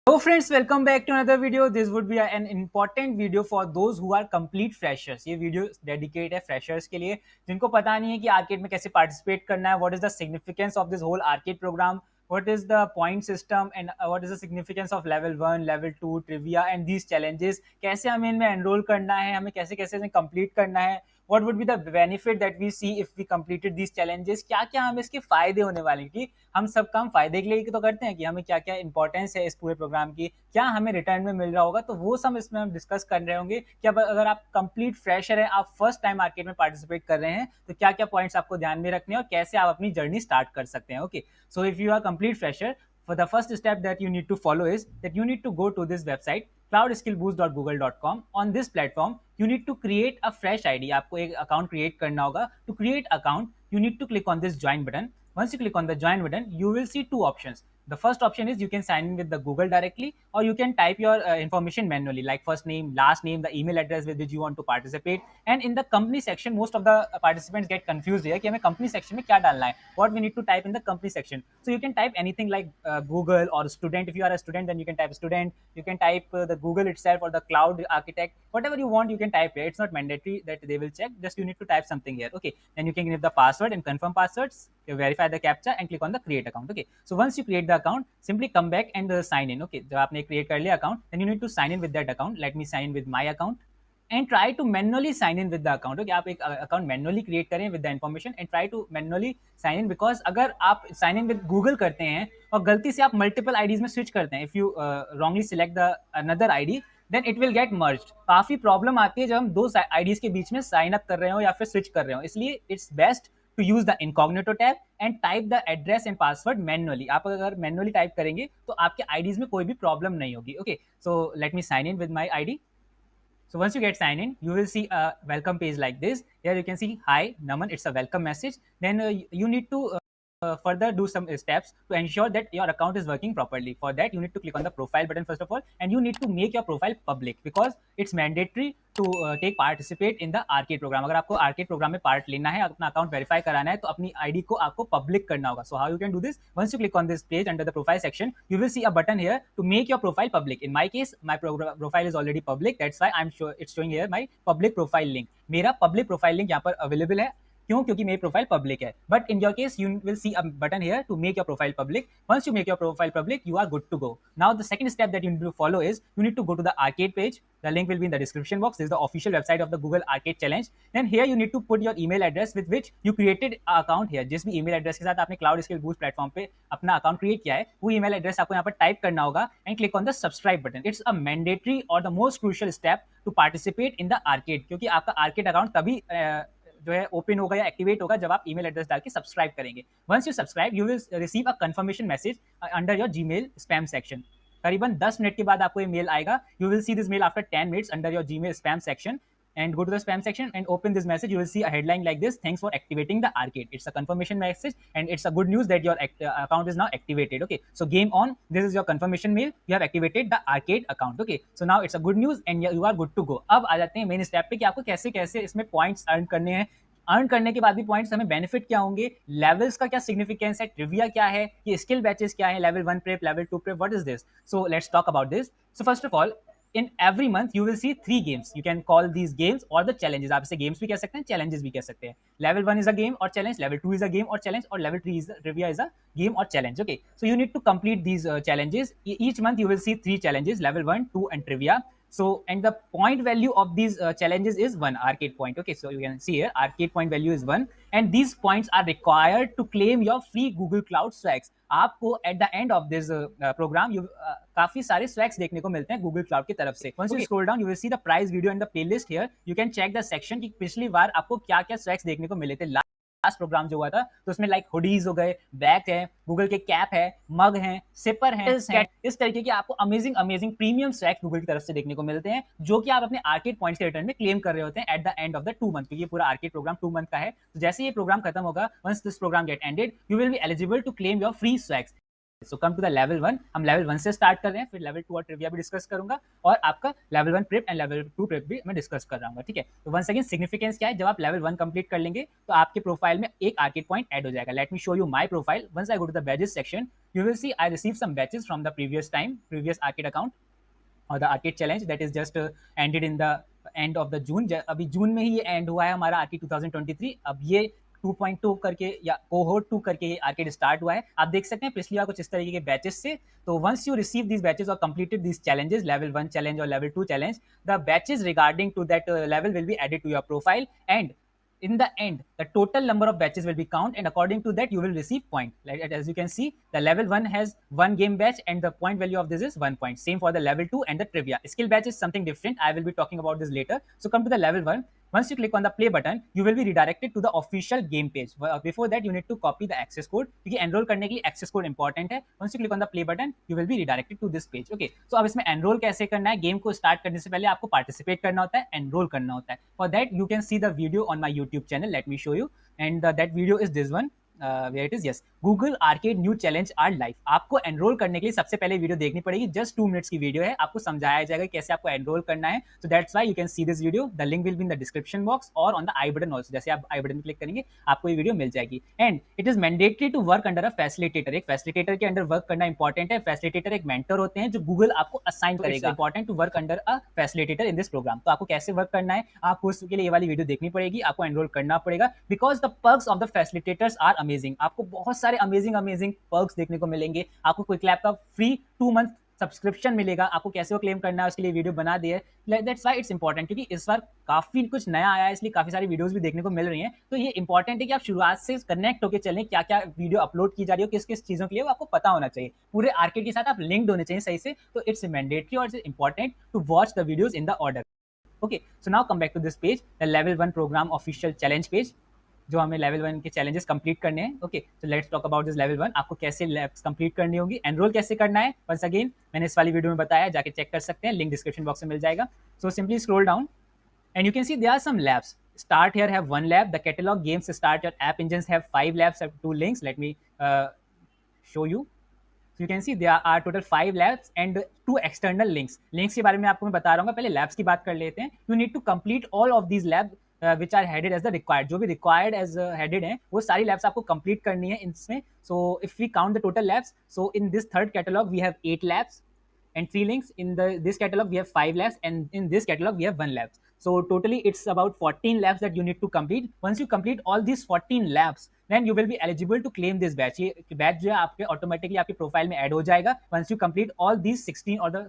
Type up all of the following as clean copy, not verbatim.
Hello friends, welcome back to another video. This would be an important video for those who are complete freshers. ये video dedicate है freshers के लिए जिनको पता नहीं है कि आर्केड में कैसे पार्टिसिपेट करना है. What is the significance of this whole arcade program, what is the point system and what is the significance of level 1 level 2 trivia and these challenges. कैसे हमें इनमें एनरोल करना है, हमें कैसे कैसे इन्हें कंप्लीट करना है. what would be the benefit that we see if we completed these challenges. क्या क्या हमें इसके फायदे होने वाले हैं कि हम सब काम फायदे के लिए तो करते हैं कि हमें क्या क्या इंपॉर्टेंस है इस पूरे प्रोग्राम की, क्या हमें रिटर्न में मिल रहा होगा. तो वो सब इसमें हम डिस्कस कर रहे होंगे कि अब अगर आप कंप्लीट फ्रेशर हैं, आप फर्स्ट टाइम मार्केट में पार्टिसिपेट कर रहे हैं, तो क्या क्या पॉइंट्स आपको ध्यान में रखने हैं और कैसे आप अपनी जर्नी स्टार्ट कर सकते हैं. Okay, so if you are complete fresher, for the first step that you need to follow is that you need to go to this website cloudskillboost.google.com. on this platform you need to create a fresh id. आपको एक account create करना होगा. to create account you need to click on this join button. once you click on the join button you will see two options. The first option is you can sign in with the Google directly, or you can type your information manually, like first name, last name, the email address with which you want to participate. And in the company section, most of the participants get confused here कि हमें company section में क्या डालना है. What we need to type in the company section. So you can type anything like Google or student. If you are a student, then you can type student. You can type the Google itself or the cloud architect. Whatever you want, you can type here. It's not mandatory that they will check. Just you need to type something here. Okay. Then you can give the password and confirm passwords. You verify the captcha and click on the create account. Okay. So once you create the account, simply come back and sign in. Okay. जब आपने create कर लिया account, then you need to sign in with that account. Let me sign in with my account. And try to manually sign in with the account. Okay, आप एक account manually create करें with the information and try to manually sign in, because अगर आप sign in with Google करते हैं और गलती से आप multiple IDs में switch करते हैं, if you wrongly select the another ID, then it will get merged. काफी प्रॉब्लम आती है जब हम दो IDs के बीच में साइन अप कर रहे हो या फिर स्विच कर रहे हो. इसलिए it's best to use the incognito tab and type the address and password manually. आप अगर manually type करेंगे तो आपके IDs में कोई भी प्रॉब्लम नहीं होगी. Okay, so let me sign in with my ID. So once you get signed in, you will see a welcome page like this. Here you can see, hi Naman, it's a welcome message. Then you need to further do some steps to ensure that your account is working properly. For that you need to click on the profile button first of all, and you need to make your profile public because it's mandatory to take participate in the arcade program. अगर आपको arcade program में part लेना है, अपना account verify कराना है, तो अपनी ID को आपको public करना होगा. So how you can do this? Once you click on this page under the profile section, you will see a button here to make your profile public. In my case, my profile is already public. That's why I'm sure it's showing here my public profile link. मेरा public profile link यहाँ पर available है. क्यों? क्योंकि मेरी profile public है. But in your case you will see a button here to make your profile public. Once you make your profile public, you are good to go. Now the second step that you need to follow is you need to go to the arcade page. The link will be in the description box. This is the official website of the Google Arcade Challenge. Then here you need to put your email address with which you created an account here. जिस भी email address के साथ आपने Cloud Skill Boost platform पे अपना account create किया है, वो email address आपको यहाँ पर टाइप करना होगा and click on the subscribe button. It's a mandatory or the most crucial step to participate in the arcade, क्योंकि आपका arcade अकाउंट तभी जो है ओपन होगा या एक्टिवेट होगा जब आप ईमेल एड्रेस डाल के सब्सक्राइब करेंगे. Once you subscribe you will receive a confirmation message under your Gmail spam section. करीबन 10 मिनट के बाद आपको ये मेल आएगा. You will see this mail after 10 minutes under your Gmail spam section, and go to the spam section and open this message. You will see a headline like this: thanks for activating the arcade. It's a confirmation message and it's a good news that your account is now activated. Okay, so game on. This is your confirmation mail. You have activated the arcade account. Okay, so now it's a good news and you are good to go. अब आ जाते हैं main step पे कि आपको कैसे कैसे इसमें points earn करने हैं. अर्न करने के बाद भी पॉइंट्स हमें बेनिफिट क्या होंगे, लेवल्स का क्या सिग्निफिकेंस है, ट्रिविया क्या है, ये स्किल बैचेस क्या है, level 1 prep, level 2 prep, what is this. So let's talk about this. So first of all, in every month you will see 3 games. You can call these games or the challenges. आप इसे games भी कह सकते हैं, challenges भी कह सकते हैं. Level 1 is a game or challenge, level 2 is a game or challenge, or level 3 is trivia is a game or challenge. Okay, so you need to complete these challenges. Each month you will see 3 challenges: level 1, 2 and trivia. So and the point value of these challenges is 1 arcade point. Okay, so you can see here arcade point value is 1 and these points are required to claim your free Google Cloud swags. आपको at the end of this program काफी सारे swags देखने को मिलते हैं Google cloud की तरफ से. Once you scroll down you will see the prize video and the playlist here. You can check the section कि पिछली बार आपको क्या क्या स्वैग्स देखने को मिले थे. लास्ट प्रोग्राम जो हुआ था तो उसमें लाइक हुडीज हो गए, बैग है, गूगल के कैप है, मग है, सिपर है, इस तरीके के आपको amazing amazing premium swag Google की तरफ से देखने को मिलते हैं, जो कि आप अपने आर्केड पॉइंट्स के रिटर्न में क्लेम कर रहे होते हैं eight the end of the 2 month. क्योंकि ये पूरा आर्केड प्रोग्राम 2 मंथ का है. तो जैसे ये प्रोग्राम खत्म होगा, once this program get ended, you will be eligible to claim your free swags. So come to the level 1, हम लेवल 1 से स्टार्ट कर रहे हैं, फिर लेवल 2 और ट्रिविया भी डिस्कस करूंगा, और आपका level 1 prep and level 2 prep भी मैं डिस्कस कर रहा हूँ, ठीक है। तो वंस अगेन सिग्निफिकेंस क्या है, जब आप लेवल 1 कंप्लीट कर लेंगे तो आपके प्रोफाइल में एक आर्केड पॉइंट ऐड हो जाएगा। Let me show you my profile. Once I go to the badges section, you will see I receive some badges from the previous arcade account और the arcade challenge that is just ended in the end of the June. अभी June में ही ये and हुआ है हमारा arcade 2023। अब ये 2.2 करके या कोहोर्ट 2 करके ये आर्केड स्टार्ट हुआ है। आप देख सकते हैं पिछली बार कुछ इस तरीके के बैचेस से। तो once you receive these badges और completed these challenges, level 1 challenge और level 2 challenge, the batches regarding to that level will be added to your profile, and in the end the total number of batches will be count, and according to that you will receive point. Like as you can see, the level 1 has 1 game batch and the point value of this is 1 point. Same for the level 2 and the trivia. Skill batch is something different. I will be talking about this later. So come to the level 1. Once you click on the play button, you will be redirected to the official game page. Before that, you need to copy the access code, क्योंकि enroll करने के लिए access code important है. Once you click on the play button, you will be redirected to this page. Okay. So अब इसमें enroll कैसे करना है? गेम को स्टार्ट करने से पहले आपको participate करना होता है, enroll करना होता है. For that, you can see the video on my YouTube channel. Let me show you. And that video is this one. Where it is, yes, Google Arcade New Challenge are live. आपको enrol करने के लिए सबसे पहले video देखनी पड़ेगी। Just 2 minutes की video है, आपको समझाया जाएगा कैसे आपको एनरोल करना है। So that's why you can see this video. The link will be in the description box और on the I button also. जैसे आप आई बटन क्लिक करेंगे आपको ये वीडियो मिल जाएगी। And it is mandatory to work under a facilitator. एक facilitator के अंडर वर्क करना इंपॉर्टेंट है। फैसिलिटेटर एक मेंटर होते हैं जो गूगल आपको असाइन करेगा। Important to work under a facilitator in this program. तो आपको कैसे वर्क करना है, आपको उसके लिए ये वाली वीडियो देखनी पड़ेगी, आपको एनरोल करना पड़ेगा। Because the perks of the facilitators are amazing. आपको बहुत सारे अमेजिंग पर्क्स देखने को मिलेंगे। आपको क्विक लैब का फ्री 2 मंथ सब्सक्रिप्शन मिलेगा। आपको कैसे वो क्लेम करना है उसके लिए वीडियो बना दी है। दैट्स व्हाई इट्स इंपॉर्टेंट, क्योंकि इस बार काफी कुछ नया आया है, इसलिए काफी सारी वीडियोस भी देखने को मिल रही हैं। तो ये इंपॉर्टेंट है कि आप शुरुआत से कनेक्ट होकर चलें, क्या क्या वीडियो अपलोड की जा रही है, किस किस चीजों के लिए वो आपको पता होना चाहिए। पूरे आर्केड के साथ आप लिंक्ड होने चाहिए सही से। तो इट्स मैंडेटरी और it's important to watch the videos in the order. Okay, so now come back to this page, the level 1 program official challenge page, जो हमें लेवल 1 के चैलेंजेस कंप्लीट करने हैं। Okay, so let's talk about this level 1। आपको कैसे labs complete करनी होगी, enrol कैसे करना है, वंस अगेन मैंने इस वाली वीडियो में बताया, जाके चेक कर सकते हैं, लिंक डिस्क्रिप्शन बॉक्स में मिल जाएगा। So simply scroll down and you can see there are some labs. Start here have 1 lab. The catalog games start your app engines have 5 labs, have 2 links. Let me show you. So you can see there are total 5 labs and 2 external links. Links के बारे में आपको मैं बता रहा हूँ, पहले labs की बात कर लेते हैं। You need to complete all of these labs which are headed as the required. जो भी required as headed हैं वो सारी labs आपको complete करनी है इसमें। So if we count the total labs, so in this third catalog we have 8 labs and 3 links. In this catalog we have 5 labs, and in this catalog we have 1 lab. So totally it's about 14 labs that you need to complete. Once you complete all these 14 labs, then you will be eligible to claim this batch. ये batch जो है आपके automatically आपके profile में add हो जाएगा once you complete all these 16 और the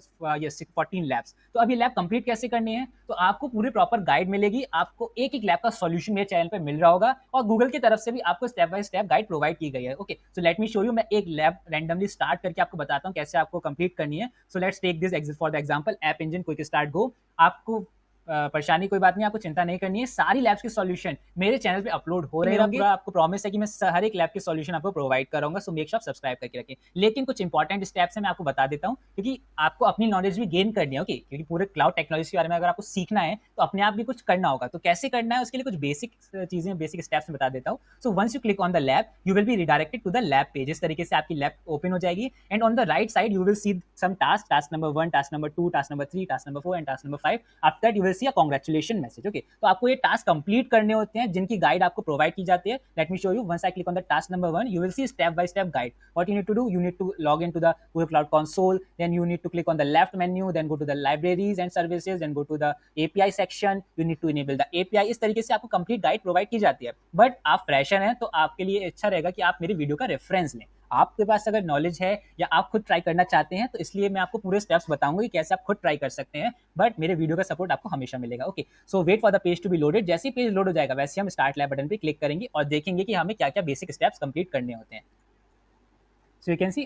14 labs. तो अब ये लैब कंप्लीट कैसे करनी है, तो आपको पूरी प्रॉपर गाइड मिलेगी। आपको एक एक लैब का सॉल्यूशन मेरे चैनल पे मिल रहा होगा, और गूगल की तरफ से भी आपको step by step guide provide की गई है। Okay, so let me show you. मैं एक लैब रैंडमली स्टार्ट करके आपको बताता हूँ कैसे आपको कंप्लीट करनी है। So let's take this for the example, app engine quick start go. आपको परेशानी कोई बात नहीं, आपको चिंता नहीं करनी है। सारी लैब्स के सॉल्यूशन मेरे चैनल पे अपलोड हो रहे होंगे। आपको प्रॉमिस है कि मैं हर एक लैब के सॉल्यूशन आपको प्रोवाइड कराऊंगा। सो मेक श्योर सब्सक्राइब करके रखें। लेकिन कुछ इंपॉर्टेंट स्टेप्स है मैं आपको बता देता हूँ, क्योंकि आपको अपनी नॉलेज भी गेन करनी है। ओके, क्योंकि पूरे क्लाउड टेक्नोलॉजी के बारे में अगर आपको सीखना है तो अपने आप भी कुछ करना होगा। तो कैसे करना है उसके लिए कुछ बेसिक चीजें, बेसिक स्टेप्स बता देता हूँ। So once you click on the lab, you will be redirected to the lab page. इस तरीके से आपकी लैब ओपन हो जाएगी, and on the right side you will see some task number 1, task number 2, task number 3, task number 4 and task number 5। After that you will see a congratulation message. Okay, तो आपको ये task complete करने होते हैं जिनकी guide आपको provide की जाती है। Let me show you. Once I click on the task number 1, you will see step by step guide. What you need to do, you need to log into the Google Cloud Console, then you need to click on the left menu, then go to the libraries and services, then go to the API section, you need to enable the API। इस तरीके से आपको complete guide provide की जाती है। But आप fresher हैं तो आपके लिए अच्छा रहेगा कि आप मेरी वीडियो का रेफरेंस लें। आपके पास अगर नॉलेज है या आप खुद ट्राई करना चाहते हैं तो इसलिए मैं आपको पूरे स्टेप्स बताऊंगा कि कैसे आप खुद ट्राई कर सकते हैं, बट मेरे वीडियो का सपोर्ट आपको हमेशा मिलेगा। Okay, so wait for the page to be loaded. जैसे ही पेज लोड हो जाएगा वैसे हम स्टार्ट लैब बटन पे क्लिक करेंगे और देखेंगे कि हमें क्या क्या बेसिक स्टेप्स कंप्लीट करने होते हैं। So you can see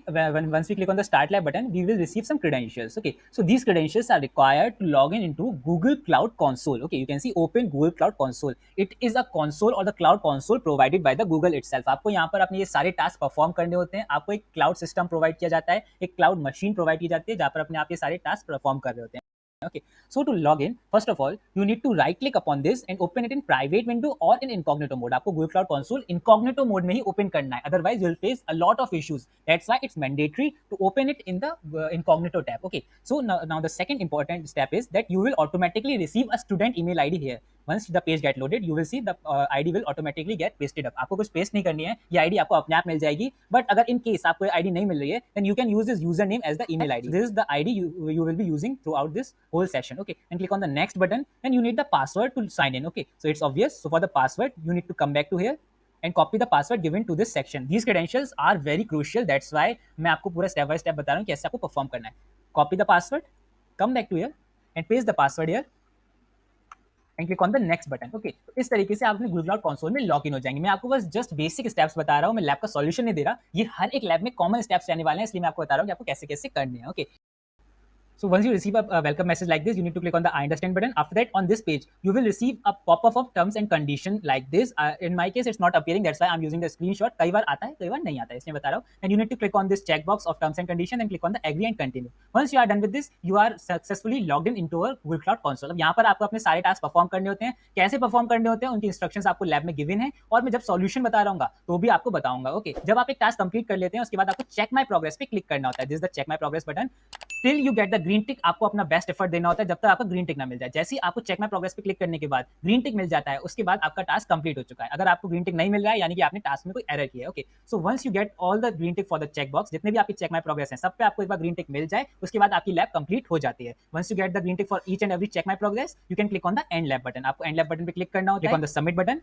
once we click on the start lab button, we will receive some credentials. Okay, so these credentials are required to log in into Google Cloud Console. Okay, you can see open Google Cloud Console. It is a console or the cloud console provided by the Google itself. आपको यहाँ पर अपने ये सारे task perform करने होते हैं। आपको एक क्लाउड सिस्टम प्रोवाइड किया जाता है, एक क्लाउड मशीन प्रोवाइड की जाती है जहाँ पर अपने आप ये सारे टास्क परफॉर्म कर रहे होते हैं। Okay, so to log in, first of all, you need to right click upon this and open it in private window or in incognito mode. आपको Google Cloud Console incognito mode में ही open करना है, otherwise you'll face a lot of issues. That's why it's mandatory to open it in the incognito tab. Okay, so now the second important step is that you will automatically receive a student email ID here. Once the page get loaded, you will see the ID will automatically get pasted up. आपको कुछ paste नहीं करनी है, ये ID आपको अपने आप मिल जाएगी. But अगर in case आपको ID नहीं मिल रही है, then you can use this username as the email ID. This is the ID you will be using throughout this whole session. Okay, and click on the next button, and you need the password to sign in. Okay, so it's obvious. So for the password, you need to come back to here and copy the password given to this section. These credentials are very crucial. That's why मैं आपको पूरा step by step बता रहा हूँ कैसे आपको perform करना है. Copy the password, come back to here and paste the password here. And click on the next button. Okay, तो इस तरीके से आप अपने गूगल क्लाउड कंसोल में लॉग इन हो जाएंगे. मैं आपको बस जस्ट बेसिक स्टेप्स बता रहा हूँ, मैं लैब का सॉल्यूशन नहीं दे रहा. ये हर एक लैब में कॉमन स्टेप्स रहने वाले हैं, इसलिए मैं आपको बता रहा हूँ कि आपको कैसे कैसे करने हैं. Okay, so once you receive a welcome message like this, you need to click on the I understand button. After that, on this page, you will receive a pop-up of terms and condition like this. In my case, it's not appearing. That's why I'm using the screenshot. कई बार आता है, कई बार नहीं आता है, इसलिए बता रहा हूँ. And you need to click on this checkbox of terms and condition and click on the agree and continue. Once you are done with this, you are successfully logged in into a Google Cloud Console. अब यहाँ पर आपको अपने सारे task perform करने होते हैं. कैसे परफॉर्म करने होते हैं, उनकी इंस्ट्रक्शंस आपको लैब में गिवन है, और मैं जब सॉल्यूशन बता रहा हूँ तो भी आपको बताऊंगा. ओके, जब आप एक टास्क कंप्लीट कर लेते हैं, उसके बाद आपको चेक माई प्रोग्रेस पे क्लिक करना होता है. This is the check my progress button. Till you get the green tick, आपको अपना बेस्ट एफर्ट देना होता है जब तक आपको ग्रीन टिक ना मिल जाए. जैसे ही आपको चेक माई प्रोग्रेस पे क्लिक करने के बाद ग्रीन टिक मिल जाता है, उसके बाद आपका टास्क कंप्लीट हो चुका है. अगर आपको ग्रीन टिक नहीं मिल रहा है, यानी कि आपने टास्क में कोई एरर किया है. Okay, so once you get all the green tick for the check box, जितने भी आपके चेक माई प्रोग्रेस हैं, सब पे आपको एक बार ग्रीन टिक मिल जाए, उसके बाद आपकी लैब कंप्लीट हो जाती है. Once you get the green tick for each and every check my progress, you can click on the end lab button. आपको एंड लैब बटन पे क्लिक करना होता है. Click on the submit button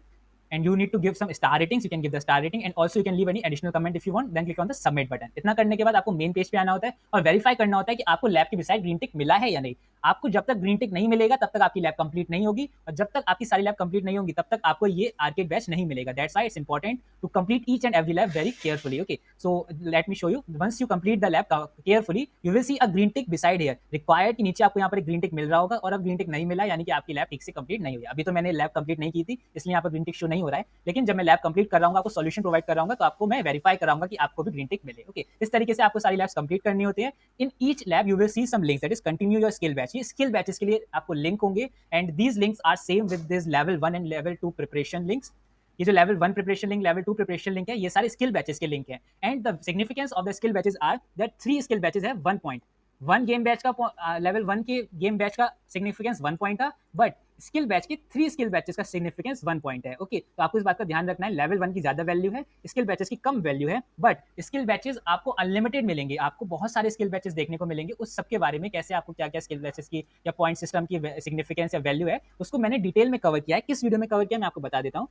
and you need to give some star ratings. You can give the star rating and also you can leave any additional comment if you want. Then click on the submit button. इतना करने के बाद आपको main page पे आना होता है और वेरीफाई करना होता है कि आपको लैब के बिसाइड ग्रीन टिक मिला है या नहीं. आपको जब तक ग्रीन टिक नहीं मिलेगा तब तक आपकी लैब कंप्लीट नहीं होगी, और जब तक आपकी सारी लैब कंप्लीट नहीं होगी तब तक आपको ये आर्केड बैच नहीं मिलेगा. That's why it's important to complete each and every lab very carefully. Okay, so let me show you. Once you complete the lab carefully, you will see a green tick beside here. Required के नीचे आपको यहाँ पर green टिक मिल रहा होगा, और अब green टिक नहीं मिला यानी कि आपकी लैब ठीक से कंप्लीट नहीं हुई. अभी तो मैंने लैब कंप्लीट नहीं की थी, इसलिए यहाँ पर ग्रीन टिक शो नहीं हो रहा है, लेकिन जब मैं लैब कंप्लीट कर रहा हूँ, आपको सॉल्यूशन प्रोवाइड कर रहा हूँ, तो आपको मैं वेरीफाई कराऊंगा कि आपको भी ग्रीन टिक मिले. ओके, इस तरीके से आपको सारी लैब्स कंप्लीट करनी होती है. In each lab you will see some links, that is continue your skill badge. ये स्किल बैचेस के लिए आपको लिंक होंगे, and these links are same with this level 1 and level 2 preparation links. ये जो level 1 preparation link, level 2 preparation link है, ये सारे स्किल बैचेस के लिंक हैं. And the significance of the skill badges are that 3 skill batches है 1 point. 1 game batch का level 1 के गेम बैच का सिग्निफिकेंस 1 पॉइंट था, बट स्किल बैच के 3 स्किल बैचेस का सिग्निफिकेंस 1 पॉइंट है. ओके, तो आपको इस बात का ध्यान रखना है. लेवल 1 की ज्यादा वैल्यू है, स्किल बैचेस की कम वैल्यू है, बट स्किल बैचेस आपको अनलिमिटेड मिलेंगे. आपको बहुत सारे स्किल बैचेस देखने को मिलेंगे. उस सब के बारे में, कैसे आपको क्या क्या स्किल बैचेस की या पॉइंट सिस्टम की सिग्निफिकेंस या वैल्यू है, उसको मैंने डिटेल में कवर किया है. किस वीडियो में कवर किया मैं आपको बता देता हूँ.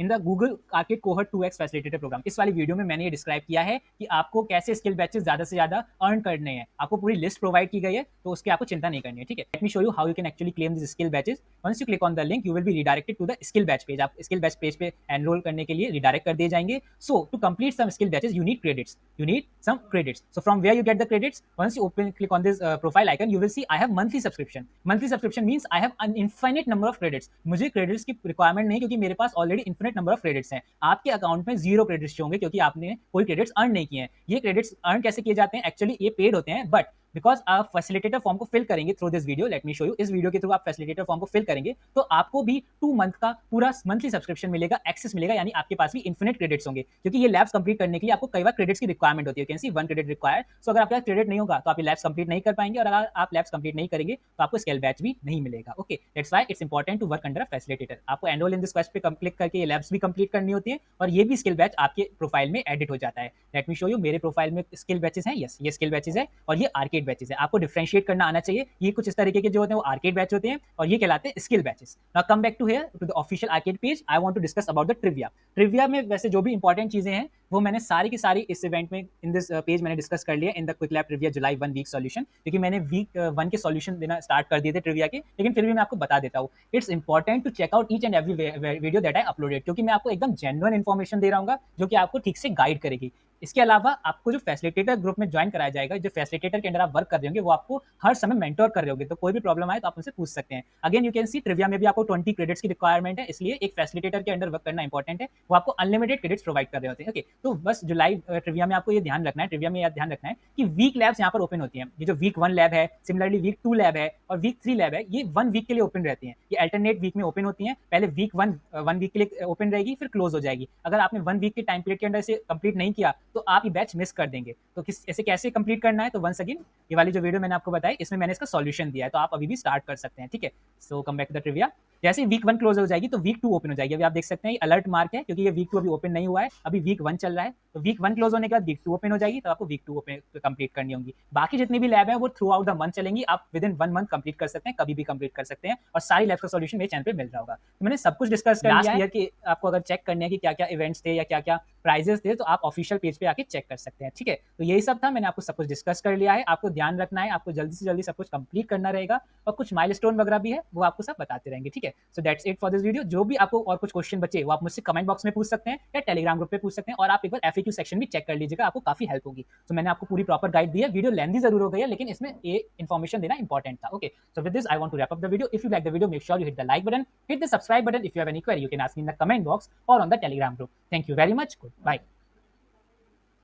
In the Google Arcade cohort 2x facilitator program, इस वाली वीडियो में मैंने ये डिस्क्राइब किया है कि आपको कैसे स्किल बैचेस ज्यादा से ज्यादा अर्न करने हैं. आपको पूरी लिस्ट प्रोवाइड की गई है, तो उसकी आपको चिंता नहीं करनी है. ठीक है, let me show you how you can actually claim this skill badges. Once you click on the link, you will be redirected to the skill badge page. आप स्किल बैच पेज पे एनरोल करने के लिए redirect कर दिए जाएंगे. So to complete some skill badges you need credits. You need some credits. So from where you get the credits, once you open click on this profile icon, you will see I have monthly subscription. Monthly subscription means I have an infinite number of credits. मुझे credits की requirement नहीं, क्योंकि मेरे पास already infinite number of credits हैं. आपके account में 0 credits होंगे, क्योंकि आपने कोई क्रेडिट्स अर्न नहीं किए हैं. ये क्रेडिट्स अर्न कैसे किए जाते हैं, एक्चुअली ये पेड होते हैं, बट बिकॉज आप फैसिलिटेटर फॉर्म को फिल करेंगे through this video. Late me show you. इस वीडियो के थ्रू आप फैसिलिटेटर फॉर्म को फिल करेंगे तो आपको भी 2 मंथ का पूरा मंथली सब्सक्रिप्शन मिलेगा, एक्सेस मिलेगा, यानी आपके पास भी इन्फिनिट क्रेडिट्स होंगे. क्योंकि ये लैब्स कंप्लीट करने के लिए आपको कई बार क्रेडिट्स की रिक्वायरमेंट होती है. Can see 1 credit required. So अगर आपके पास क्रेडिट नहीं होगा तो आप ये लैब्स कंप्लीट नहीं कर पाएंगे, और अगर आप लैब्स कंप्लीट नहीं करेंगे तो आपको स्किल बैच भी नहीं मिलेगा. Okay, that's why it's important to work under a facilitator. आपको एनरोल इन दिस क्वेस्ट पे क्लिक करके ये लैब्स भी कंप्लीट करनी होती है, और ये भी स्किल बैच आपके प्रोफाइल में एडिट हो जाता है. Let me show you. मेरे प्रोफाइल में स्किल बैचेस हैं. यस, ये स्किल बैचेस है और ये आर्केड बैचेस है. आपको डिफरेंशिएट करना आना चाहिए. ये कुछ इस तरीके के जो होते हैं वो आर्केड बैच होते हैं, और ये कहलाते हैं skill badges. Now come back to here to the official Arcade page. I want to discuss about the trivia. Trivia में वैसे जो भी इंपॉर्टेंट चीजें हैं वो मैंने सारी की सारी इस इवेंट में इन दिस पेज मैंने डिस्कस कर लिया in the quick lab trivia July 1 week solution, क्योंकि मैंने वीक 1 के सॉल्यूशन देना स्टार्ट कर दिए थे ट्रिविया के, लेकिन फिर भी मैं आपको बता देता हूँ. It's important to check out each and every video that I uploaded, क्योंकि मैं आपको एकदम जेन्युइन इन्फॉर्मेशन दे रहा हूँ जो कि आपको ठीक से गाइड करेगी. इसके अलावा आपको जो फैसिलिटेटर ग्रुप में ज्वाइन कराया जाएगा, जो फैसिलिटेटर के अंडर आप वर्क कर रहे होंगे, वो आपको हर समय मेंटोर कर रहे होंगे, तो कोई भी प्रॉब्लम आए तो आप उनसे पूछ सकते हैं। Again you can C trivia में भी आपको 20 क्रेडिट्स की रिक्वायरमेंट है, इसलिए एक फैसिलिटेटर के अंडर वर्क करना इंपॉर्टेंट है, वो आपको अनलिमिटेड क्रेडिट्स प्रोवाइड कर रहे होते हैं। ओके, तो बस जो लाइव ट्रिविया में आपको ये ध्यान रखना है, ट्रिविया में यह ध्यान रखना है कि वीक लैब्स यहाँ पर ओपन होती हैं। ये जो वीक 1 लैब है, सिमिलरली वीक 2 लैब है और वीक 3 लैब है, ये 1 वीक के लिए ओपन रहती हैं। ये अल्टरनेट वीक में ओपन होती हैं। पहले वीक 1 वीक के लिए ओपन रहेगी, फिर क्लोज हो जाएगी। अगर आपने 1 वीक के टाइम पीरियड के अंदर से कंप्लीट नहीं किया तो आप ये बैच मिस कर देंगे। तो ऐसे कैसे कंप्लीट करना है, तो वंस अगेन ये वाली जो वीडियो मैंने आपको बताई, इसमें मैंने इसका सॉल्यूशन दिया है, तो आप अभी भी स्टार्ट कर सकते हैं। ठीक है, so come back to the trivia. जैसे वीक 1 क्लोज हो जाएगी तो वीक 2 ओपन हो जाएगी। अभी आप देख सकते हैं अलर्ट मार्क है, क्योंकि ये वीक 2 अभी ओपन नहीं हुआ है, अभी वीक 1 चल रहा है। तो वीक 1 क्लोज होने के बाद वीक 2 ओपन हो जाएगी, तो आपको वीक 2 ओपन कंप्लीट करनी होगी। बाकी जितनी भी लैब है वो थ्रू आउट द मंथ चलेंगी, आप विद इन 1 मंथ कंप्लीट कर सकते हैं, कभी भी कंप्लीट कर सकते हैं, और सारी लैब्स का सॉल्यूशन मेरे चैनल पे मिल रहा होगा। तो मैंने सब कुछ डिस्कस कर लिया है कि आपको अगर चेक करने हैं कि क्या क्या इवेंट्स थे या क्या क्या प्राइजेस थे, तो आप ऑफिशियल पेज पे आके चेक कर सकते हैं। ठीक है, तो यही सब था, मैंने आपको सब कुछ डिस्कस कर लिया है। आपको ध्यान रखना है, आपको जल्दी से जल्दी सब कुछ कंप्लीट करना रहेगा, और कुछ माइलस्टोन वगैरह भी है, वो आपको सब बताते रहेंगे। ठीक है, so that's it for this video. जो भी आपको और कुछ क्वेश्चन बचे वो आप मुझसे कमेंट बॉक्स में पूछ सकते हैं या टेलीग्राम ग्रुप पे पूछ सकते हैं, और आप एक बार FAQ सेक्शन भी चेक कर लीजिएगा, आपको काफी हेल्प होगी। तो मैंने आपको पूरी प्रॉपर गाइड दी है। वीडियो लेंथी जरूर हो गई है, लेकिन इसमें ये इन्फॉर्मेशन देना इंपॉर्टेंट था। Okay, so with this I want to wrap up the video. If you like the video, make sure you hit the like button, hit the subscribe button. If you have any query, you can ask me in the comment box or on the Telegram group. Thank you very much. Goodbye.